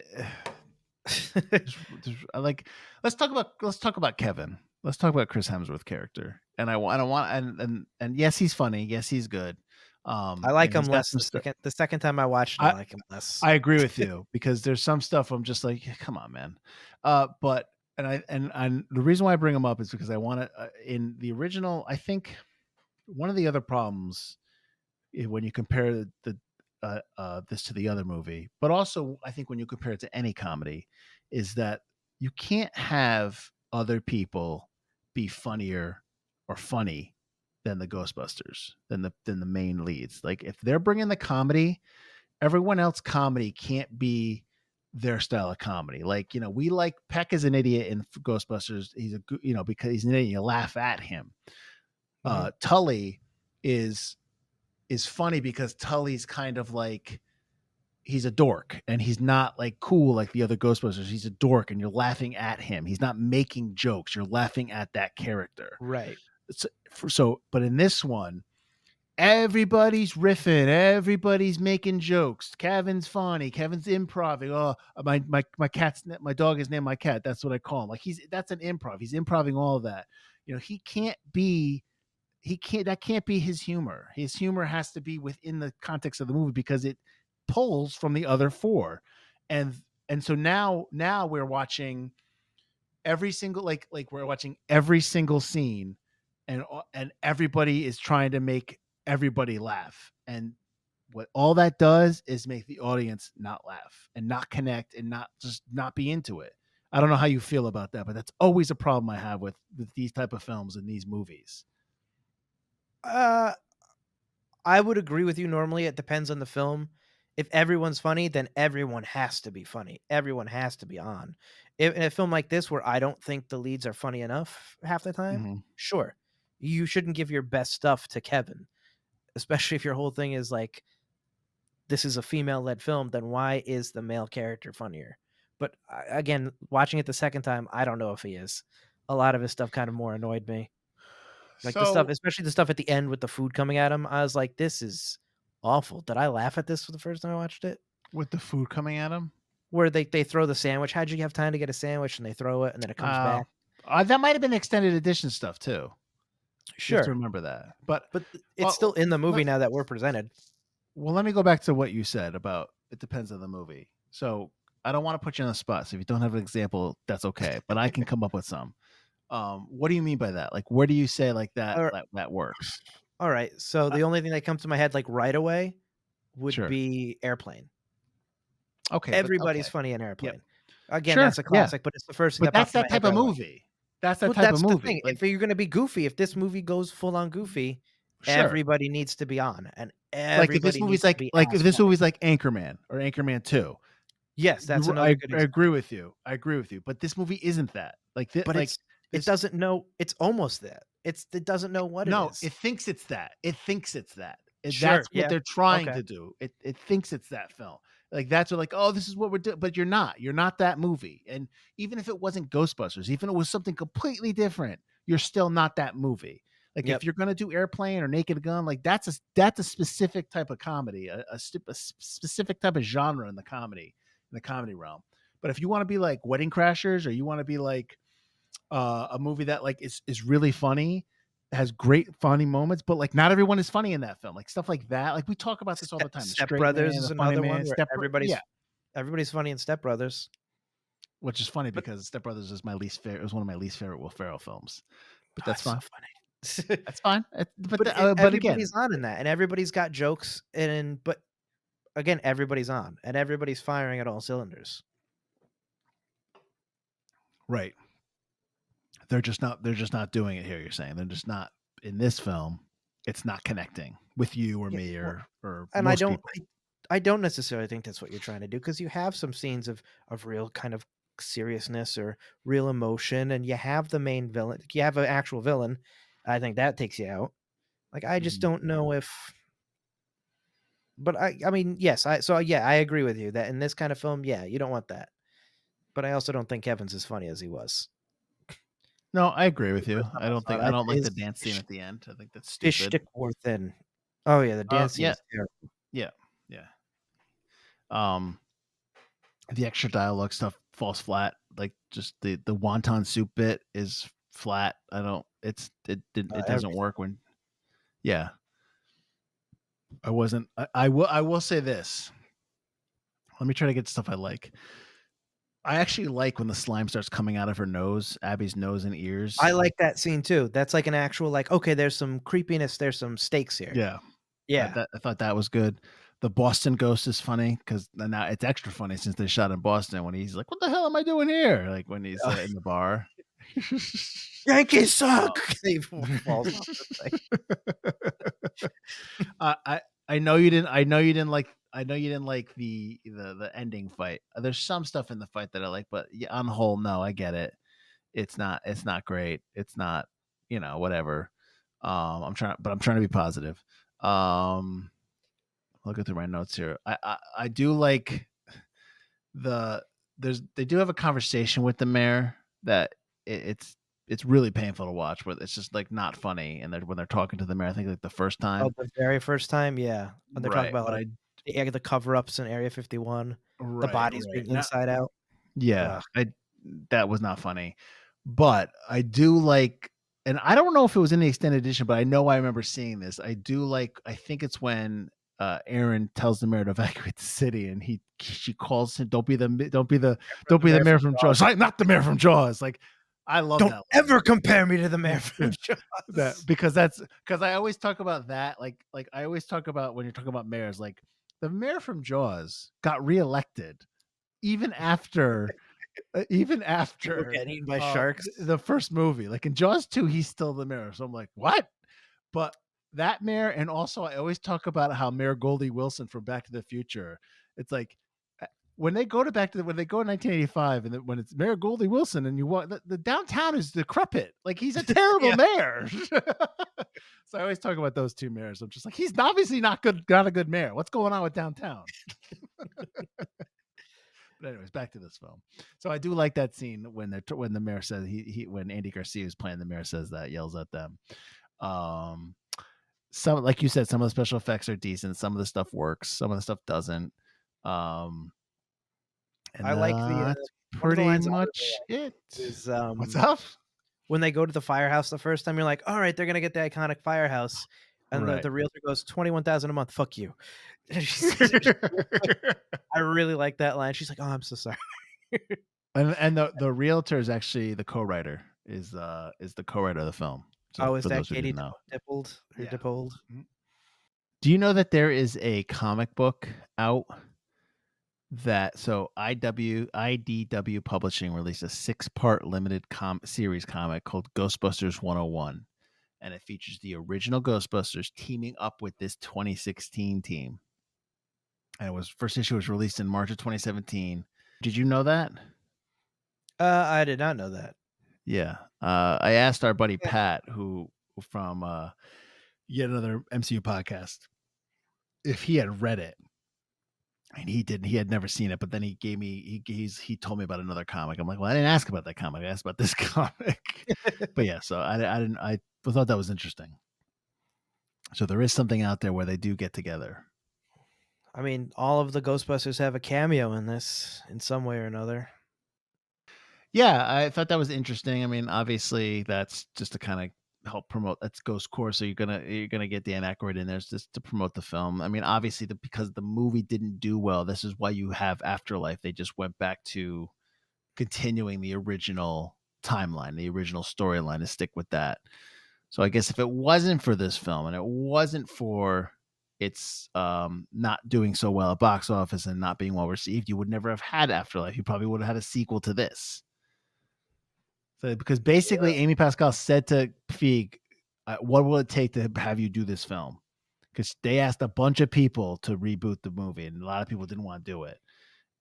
I like, let's talk about Kevin. Let's talk about Chris Hemsworth character. And I don't want, and yes, he's funny. Yes, he's good. I like him He's got less some stuff. the second time I watched it, I like him less. I agree with you because there's some stuff I'm just like, come on, man. But and the reason why I bring him up is because I want to. In the original, I think one of the other problems when you compare this to the other movie, but also I think when you compare it to any comedy, is that you can't have other people be funnier or funny than the Ghostbusters, than the main leads. Like, if they're bringing the comedy, everyone else comedy can't be their style of comedy. Like, we like Peck is an idiot in Ghostbusters. He's because he's an idiot, you laugh at him. Tully is funny because Tully's kind of like, he's a dork and he's not like cool like the other Ghostbusters. He's a dork and you're laughing at him. He's not making jokes. You're laughing at that character. Right. But in this one, everybody's riffing, everybody's making jokes. Kevin's funny. Kevin's improving. Oh, my dog is named my cat. That's what I call him. Like, that's an improv. He's improving all of that. That can't be his humor. His humor has to be within the context of the movie because it pulls from the other four. And so now we're watching every single we're watching every single scene, and everybody is trying to make everybody laugh. And what all that does is make the audience not laugh and not connect and not be into it. I don't know how you feel about that, but that's always a problem I have with these type of films and these movies. I would agree with you. Normally, it depends on the film. If everyone's funny, then everyone has to be funny. Everyone has to be on. In a film like this, where I don't think the leads are funny enough half the time, sure, you shouldn't give your best stuff to Kevin, especially if your whole thing is like, this is a female-led film. Then why is the male character funnier? But again, watching it the second time, I don't know if he is. A lot of his stuff kind of more annoyed me. Like, the stuff, especially the stuff at the end with the food coming at him, I was like, this is awful. Did I laugh at this for the first time I watched it? With the food coming at him? Where they throw the sandwich. How'd you have time to get a sandwich? And they throw it and then it comes back. That might have been extended edition stuff too. Sure. You have to remember that. But it's still in the movie now that we're presented. Well, let me go back to what you said about it depends on the movie. So I don't want to put you on the spot. So if you don't have an example, that's okay. But I can come up with some. What do you mean by that? Like, where do you say like that that works? All right. So the only thing that comes to my head like right away would be Airplane. Okay. Everybody's funny in Airplane. Yep. That's a classic, but it's the first thing but that's that type of movie. That's that type of movie. Thing. Like, if you're going to be goofy, if this movie goes full on goofy, everybody needs to be on. And like if this movie's like if this movie's like Anchorman or Anchorman 2. Yes, that's another good example. I agree with you. But this movie isn't that. Like, but like it doesn't know. It's almost that. It doesn't know what it is. No, it thinks it's that. That's what they're trying to do. It thinks it's that film. Like, that's what, like, oh, this is what we're doing. But you're not. You're not that movie. And even if it wasn't Ghostbusters, even if it was something completely different, you're still not that movie. Like, if you're gonna do Airplane or Naked Gun, like, that's a specific type of comedy, a specific type of genre in the comedy realm. But if you want to be like Wedding Crashers, or you want to be like a movie that like is really funny, has great funny moments, but like not everyone is funny in that film, like stuff like that. Like, we talk about this all the time. Step Brothers is another one where everybody's funny in Step Brothers, which is funny because Step Brothers is my least favorite. It was one of my least favorite Will Ferrell films, but that's fine. So funny. That's fine. But But again, everybody's on in that, and everybody's got jokes, but again, everybody's on, and everybody's firing at all cylinders. right. They're just not doing it here, you're saying. They're just not in this film. It's not connecting with you or Yeah, me well, or and most people. I don't necessarily think that's what you're trying to do, because you have some scenes of real kind of seriousness or real emotion, and you have the main villain. You have an actual villain. I think that takes you out. Like, I just Mhm. don't know if. But I mean, yes. I agree with you that in this kind of film, yeah, you don't want that. But I also don't think Kevin's as funny as he was. No, I agree The with you. first time I saw it, I I'd don't say like the dance scene at the end. I think that's his stupid. shtick wore thin. Oh yeah, the dance scene Yeah, is terrible. yeah, yeah. Um, the extra dialogue stuff falls flat. Like just the wonton soup bit is flat. It doesn't Everything. work when. Yeah, I will say this. Let me try to get stuff I like. I actually like when the slime starts coming out of her nose, Abby's nose and ears. I like that scene too. That's like an actual, like, okay, there's some creepiness, there's some stakes here. Yeah, Yeah. I thought that was good. The Boston ghost is funny because now it's extra funny since they shot in Boston when he's like, "What the hell am I doing here?" Like when he's in the bar. Yankees suck. He falls off the thing. I know you didn't. I know you didn't like. I know you didn't like the ending fight. There's some stuff in the fight that I like, but yeah, on the whole, no, I get it. It's not great. It's not, whatever. I'm trying to be positive. Looking through my notes here. I do like they do have a conversation with the mayor that it's really painful to watch, but it's just like not funny. And when they're talking to the mayor, I think like the first Oh, time, the very first time, yeah. When they're talking right? about But like the cover-ups in Area 51, the bodies right being now, inside out. yeah, Ugh. that was not funny. But I do like, and I don't know if it was in the extended edition, but I know I remember seeing this. I do like. I think it's when Aaron tells the mayor to evacuate the city, and she calls him, "Don't be the mayor from Jaws." I'm not the mayor from Jaws. Like, I love Don't that line. ever compare me to the mayor from That Jaws. because I always talk about that. Like I always talk about when you're talking about mayors, like the mayor from Jaws got reelected even after even We're after getting eaten by sharks. the first movie. Like in Jaws 2, he's still the mayor. So I'm like, what? But that mayor, and also I always talk about how Mayor Goldie Wilson from Back to the Future. It's like when they go when they go in 1985, and when it's Mayor Goldie Wilson, and you walk, the downtown is decrepit. Like he's a terrible Yeah. mayor. So I always talk about those two mayors. I'm just like, he's obviously not a good mayor. What's going on with downtown? But anyways, back to this film. So I do like that scene when when the mayor says when Andy Garcia is playing, the mayor says that, yells at them. Some, like you said, some of the special effects are decent. Some of the stuff works. Some of the stuff doesn't. And I like that's one of the pretty lines I really much it. like is What's up? when they go to the firehouse the first time. You're like, all right, they're gonna get the iconic firehouse, and Right. the realtor goes, 21,000 a month. Fuck you. I really like that line. She's like, oh, I'm so sorry. And the realtor is actually the co-writer. Is the co-writer of the film. So Oh, is for that those who Katie didn't know. Dippold or Yeah. Dippold? Do you know that there is a comic book out that IDW Publishing released a 6-part limited series comic called Ghostbusters 101, and it features the original Ghostbusters teaming up with this 2016 team. And first issue was released in March of 2017. Did you know that? I did not know that. Yeah. I asked our buddy Pat, who from yet another MCU podcast, if he had read it. And he didn't. He had never seen it, but then he gave me. He told me about another comic. I'm like, well, I didn't ask about that comic. I asked about this comic. But yeah, so I didn't. I thought that was interesting. So there is something out there where they do get together. I mean, all of the Ghostbusters have a cameo in this in some way or another. Yeah, I thought that was interesting. I mean, obviously, that's just to kind of help promote. That's Ghost Core, so you're gonna get Dan Aykroyd in there just to promote the film. I mean, obviously, because the movie didn't do well, this is why you have Afterlife. They just went back to continuing the original timeline, the original storyline, to stick with that. So I guess if it wasn't for this film and it wasn't for its not doing so well at box office and not being well received, you would never have had Afterlife. You probably would have had a sequel to this. So because basically Amy Pascal said to Feig, what will it take to have you do this film? Because they asked a bunch of people to reboot the movie, and a lot of people didn't want to do it.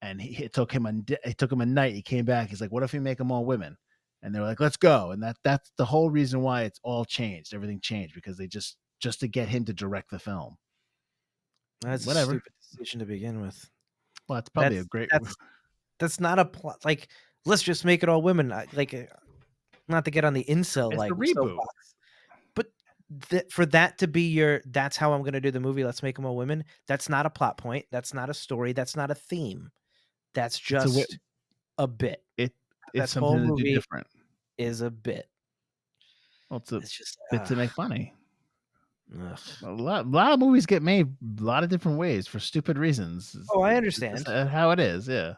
And it took him a night. He came back. He's like, "What if we make them all women?" And they were like, "Let's go." And that's the whole reason why it's all changed. Everything changed because they just to get him to direct the film. That's Whatever. a stupid decision to begin with. Well, it's probably a great. That's not a plot. Like, let's just make it all women. Not to get on the incel It's like a reboot. soapbox, but for that to be that's how I'm going to do the movie. Let's make them all women. That's not a plot point. That's not a story. That's not a theme. That's just a bit. It's something to do different. Is a bit. Well, it's just a bit to make money. A lot of movies get made a lot of different ways for stupid reasons. Oh, I understand how it is, yeah.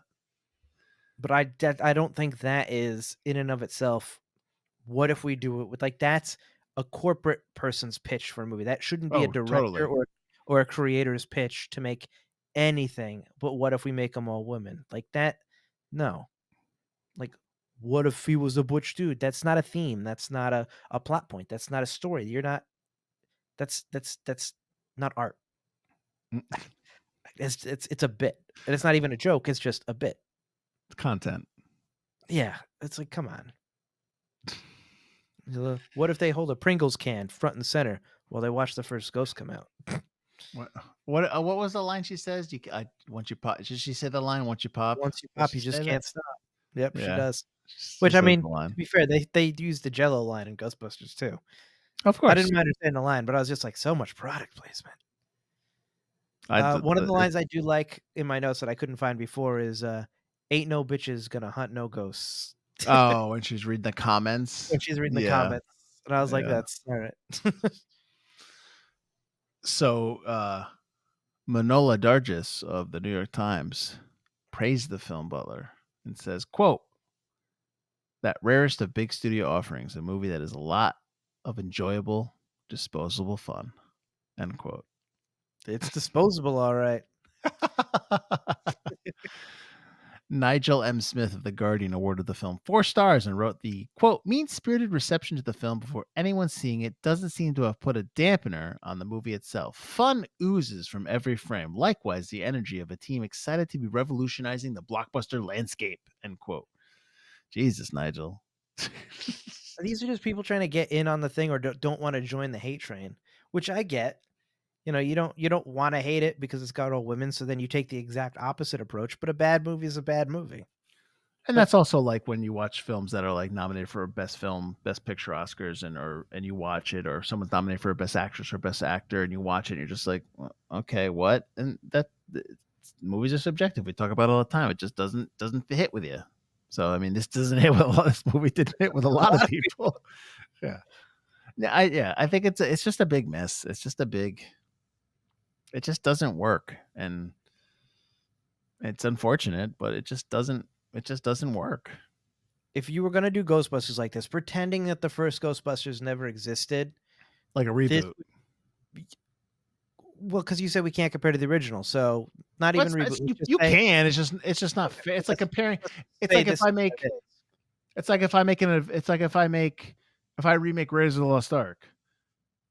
But I don't think that is in and of itself. What if we do it with that's a corporate person's pitch for a movie? That shouldn't be a director or a creator's pitch to make anything. But what if we make them all women like that? No. Like, what if he was a butch dude? That's not a theme. That's not a plot point. That's not a story. You're not. That's not art. It's a bit, and it's not even a joke. It's just a bit. Content. Yeah, it's like, come on. What if they hold a Pringles can front and center while they watch the first Ghost come out? What was the line she says? Once you pop, did she say the line? Once you pop, you just can't stop. Yep, yeah. She does. Which I mean, to be fair, they used the Jello line in Ghostbusters too. Of course, I didn't understand the line, but I was just like, so much product placement. One of the lines I do like in my notes that I couldn't find before is "Ain't no bitches gonna hunt no ghosts." Oh, when she's reading the comments. The comments, and I was like, "That's all right." So, Manola Dargis of the New York Times praised the film Butler and says, quote, "That rarest of big studio offerings, a movie that is a lot of enjoyable, disposable fun." End quote. It's disposable, all right. Nigel M. Smith of The Guardian awarded the film 4 stars and wrote the, quote, "mean-spirited reception to the film before anyone seeing it doesn't seem to have put a dampener on the movie itself. Fun oozes from every frame. Likewise, the energy of a team excited to be revolutionizing the blockbuster landscape." End quote. Jesus, Nigel. These are just people trying to get in on the thing or don't want to join the hate train, which I get. You know, you don't want to hate it because it's got all women, so then you take the exact opposite approach. But a bad movie is a bad movie. And that's also like when you watch films that are like nominated for best film, best picture Oscars, and you watch it, or someone's nominated for best actress or best actor, and you watch it, and you're just like, well, okay, what? And movies are subjective. We talk about it all the time. It just doesn't hit with you. So I mean, this doesn't hit with a lot. This movie didn't hit with a lot of people. Yeah, I think it's just a big miss. It's just a big. It just doesn't work, and it's unfortunate, but it just doesn't work. If you were going to do Ghostbusters like this, pretending that the first Ghostbusters never existed, like a reboot. Well, because you said we can't compare to the original, so not even reboot. You can. It's just not fair. It's like comparing. It's like if I make. It's like if I remake Raiders of the Lost Ark.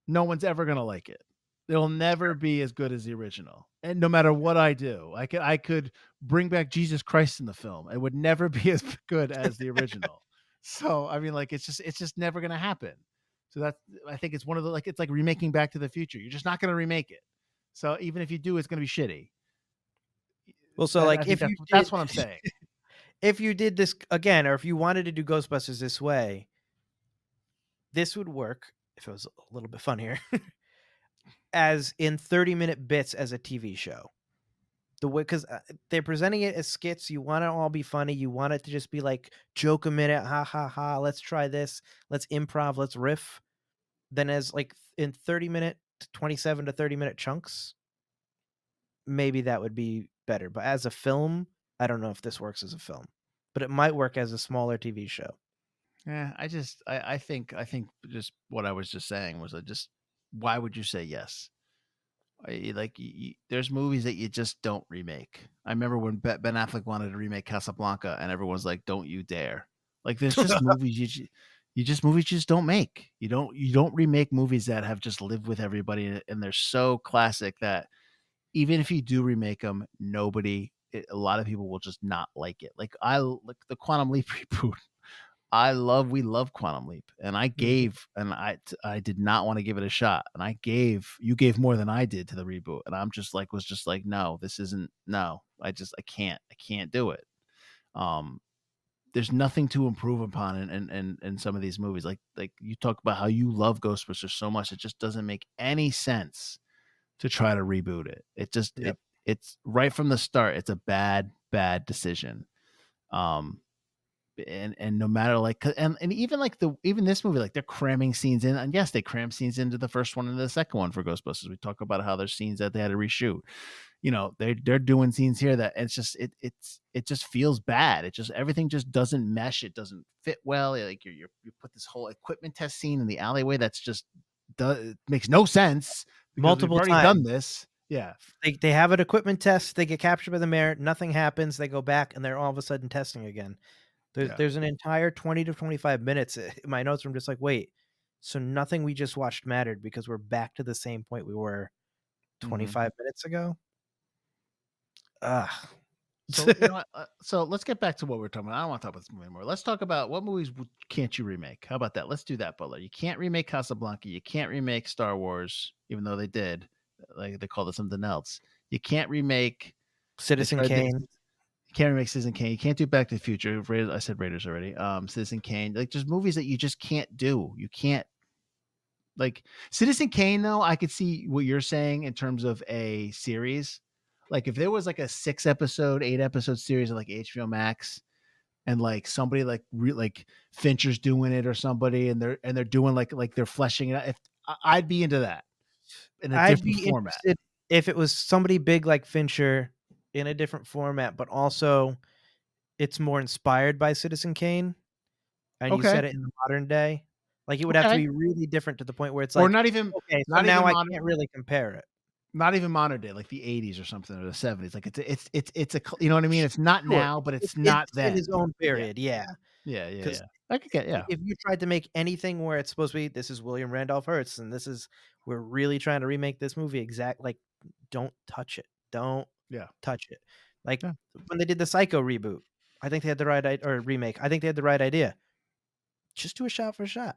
No one's ever gonna like it. It'll never be as good as the original. And no matter what I do, I could bring back Jesus Christ in the film. It would never be as good as the original. So I mean, like it's just never gonna happen. So I think it's one of the it's like remaking Back to the Future. You're just not gonna remake it. So even if you do, it's gonna be shitty. Well, so that's what I'm saying. If you did this again, or if you wanted to do Ghostbusters this way, this would work if it was a little bit funnier. As in 30-minute bits as a TV show. The way, because they're presenting it as skits. You want it all be funny. You want it to just be like joke a minute, ha ha ha. Let's try this. Let's improv. Let's riff. Then as like in 30-minute, 27 to 30-minute chunks, maybe that would be better. But as a film, I don't know if this works as a film. But it might work as a smaller TV show. Yeah, I think just what I was just saying was why would you say yes? There's movies that you just don't remake. I remember when Ben Affleck wanted to remake Casablanca, and everyone's like, "Don't you dare!" Like, there's just movies movies you just don't make. You don't remake movies that have just lived with everybody, and they're so classic that even if you do remake them, a lot of people will just not like it. Like the Quantum Leap reboot. We love Quantum Leap, and I did not want to give it a shot, and you gave more than I did to the reboot, and was just like, no, this isn't, no, I can't do it. Um, there's nothing to improve upon in some of these movies. Like you talk about how you love Ghostbusters so much, it just doesn't make any sense to try to reboot it. Yep. It's right from the start, it's a bad decision. Um, and no matter and even this movie, like they're cramming scenes in, and yes, they cram scenes into the first one and the second one for Ghostbusters. We talk about how there's scenes that they had to reshoot. They're doing scenes here that it just feels bad. Everything just doesn't mesh. It doesn't fit well. Like you put this whole equipment test scene in the alleyway that's just it makes no sense because we've Multiple already times. done this. Yeah. They have an equipment test. They get captured by the mayor. Nothing happens. They go back, and they're all of a sudden testing again. There's an entire 20 to 25 minutes. My notes are just like, wait, so nothing we just watched mattered because we're back to the same point we were 25 minutes ago. So so let's get back to what we're talking about. I don't want to talk about this movie anymore. Let's talk about what movies can't you remake? How about that? Let's do that, Butler. You can't remake Casablanca. You can't remake Star Wars, even though they did. Like they called it something else. You can't remake Citizen Kane. You can't remake Citizen Kane. You can't do Back to the Future. I said Raiders already. Citizen Kane. Like just movies that you just can't do. You can't like Citizen Kane though. I could see what you're saying in terms of a series. Like if there was like a 6-episode, 8-episode series of like HBO Max, and like somebody like Fincher's doing it or somebody, and they're doing like they're fleshing it out. I'd be into that in a different format. Interested if it was somebody big like Fincher in a different format, but also it's more inspired by Citizen Kane, and you set it in the modern day. Like it would have to be really different to the point where it's like, or not even okay, so not now even I can't really compare it. Not even modern day, like the 80s or something, or the 70s. Like it's a you know what I mean? It's not now, but it's not then. In his own period, yeah. Yeah. I could get if you tried to make anything where it's supposed to be, this is William Randolph Hearst, and we're really trying to remake this movie like, don't touch it. Don't touch it. Like when they did the Psycho reboot, I think they had the right or remake. I think they had the right idea. Just do a shot for shot.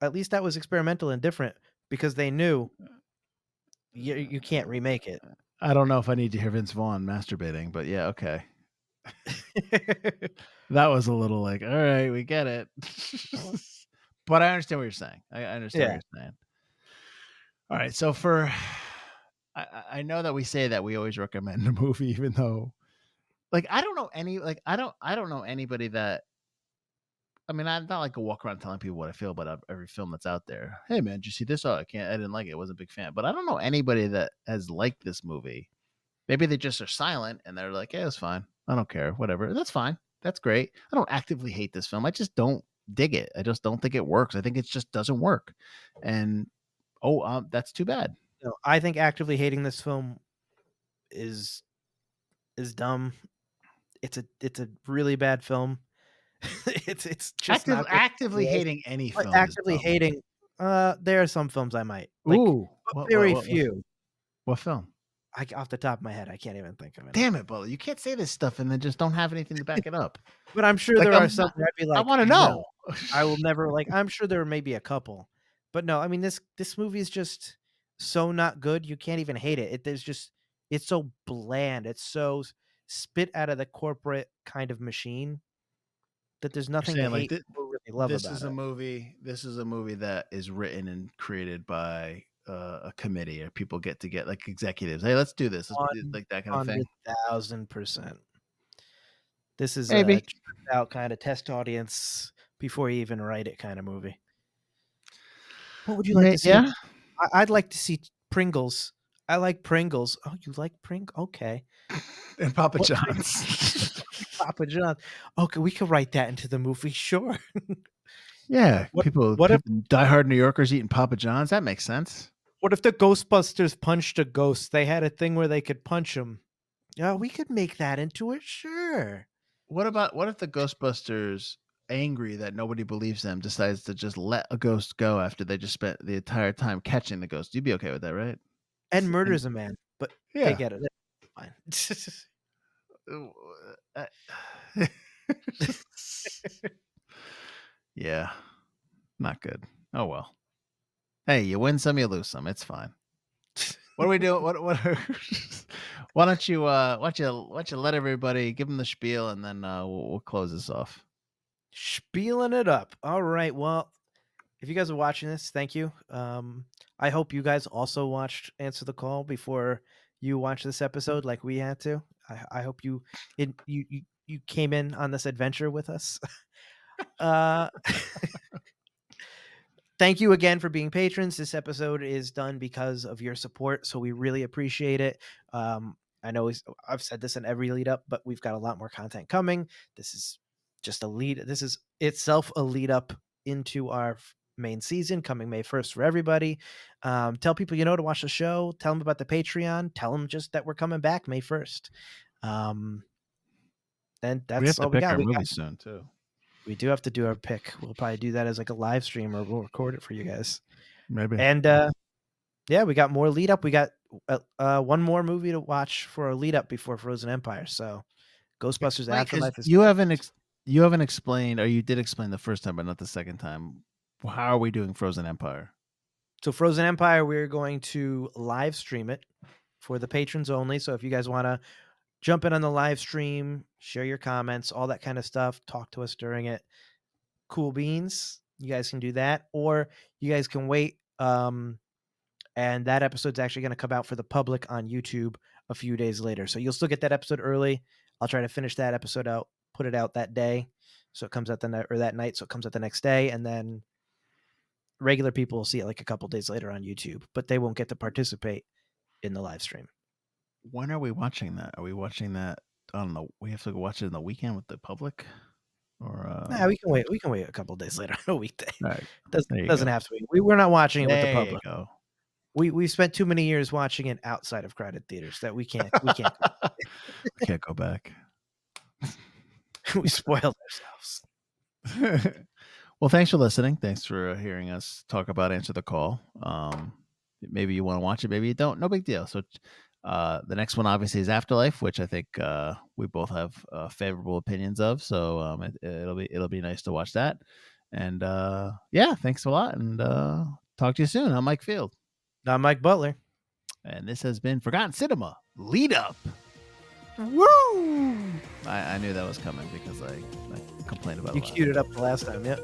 At least that was experimental and different because they knew you can't remake it. I don't know if I need to hear Vince Vaughn masturbating, but yeah, okay. That was a little like, all right, we get it. But I understand what you're saying. I understand what you're saying. All right, so I know that we say that we always recommend a movie, even though, like, I don't know anybody that. I mean, I'm not like a walk around telling people what I feel about every film that's out there. Hey, man, did you see this? Oh, I didn't like it. I wasn't a big fan. But I don't know anybody that has liked this movie. Maybe they just are silent and they're like, yeah, it's fine. I don't care. Whatever. That's fine. That's great. I don't actively hate this film. I just don't dig it. I just don't think it works. I think it just doesn't work. And, that's too bad. No, I think actively hating this film is dumb. It's a really bad film. it's just actively hating any film. Actively hating. There are some films I might like. Ooh, very few. What film? Off the top of my head, I can't even think of it. Damn it, Butler! You can't say this stuff and then just don't have anything to back it up. But I'm sure there are some. I'd be like, I want to know. No, I will never like. I'm sure there may be a couple, but no. I mean, this movie is just so not good. You can't even hate it. It's so bland. It's so spit out of the corporate kind of machine that there's nothing to hate or really love about it. This is a movie that is written and created by a committee, or people get like executives. Hey, let's do this. Like that kind of thing. 1,000%. This is maybe a out kind of test audience before you even write it kind of movie. What would you like to see? Yeah, I'd like to see Pringles. I like Pringles. Oh, you like Pringles? Okay. And Papa John's. Papa John's. Okay, we could write that into the movie. Sure. Yeah, What people, what if diehard New Yorkers eating Papa John's. That makes sense. what if the Ghostbusters punched a ghost? They had a thing where they could punch him. Yeah, we could make that into it. Sure. What if the Ghostbusters, angry that nobody believes them, decides to just let a ghost go after they just spent the entire time catching the ghost? You'd be okay with that, right? And And murders a man, but they yeah. get it. Fine. Uh, yeah, not good. Oh well. Hey, you win some, you lose some. It's fine. What are we doing? Why don't you let everybody give them the spiel, and then we'll close this off. Spieling it up. All right. Well, if you guys are watching this, thank you. I hope you guys also watched Answer the Call before you watched this episode, like we had to. I hope you came in on this adventure with us. Thank you again for being patrons. This episode is done because of your support, so we really appreciate it. I know I've said this in every lead up, but we've got a lot more content coming. This is just a lead. This is itself a lead up into our main season coming May 1st for everybody. Tell people to watch the show. Tell them about the Patreon. Tell them just that we're coming back May 1st. And that's We have to all we pick got. our movie soon too. We do have to do our pick. We'll probably do that as like a live stream, or we'll record it for you guys. Maybe. And yeah, we got more lead up. We got one more movie to watch for a lead up before Frozen Empire. So Ghostbusters Afterlife is. You haven't explained, or you did explain the first time, but not the second time. How are we doing Frozen Empire? So Frozen Empire, we're going to live stream it for the patrons only. So if you guys want to jump in on the live stream, share your comments, all that kind of stuff, talk to us during it. Cool beans. You guys can do that, or you guys can wait. And that episode's actually going to come out for the public on YouTube a few days later. So you'll still get that episode early. I'll try to finish that episode out, put it out that day. So it comes out that night. So it comes out the next day. And then regular people will see it like a couple days later on YouTube, but they won't get to participate in the live stream. When are we watching that? Are we watching that on the? We have to go watch it in the weekend with the public, or Nah, we can wait. We can wait a couple days later on a weekday. all right, Doesn't have to be. We're not watching it with the there public. you go. We spent too many years watching it outside of crowded theaters that we can't We can't go back. We spoiled ourselves. Well, thanks for listening. Thanks for hearing us talk about Answer the Call. Maybe you want to watch it, maybe you don't. No big deal. So the next one obviously is Afterlife, which I think we both have favorable opinions of. So it'll be nice to watch that. And yeah, thanks a lot, and talk to you soon. I'm Mike Field. I'm Mike Butler. And this has been Forgotten Cinema Lead Up. Woo! I knew that was coming because I complained about it. You queued it up the last time, yep.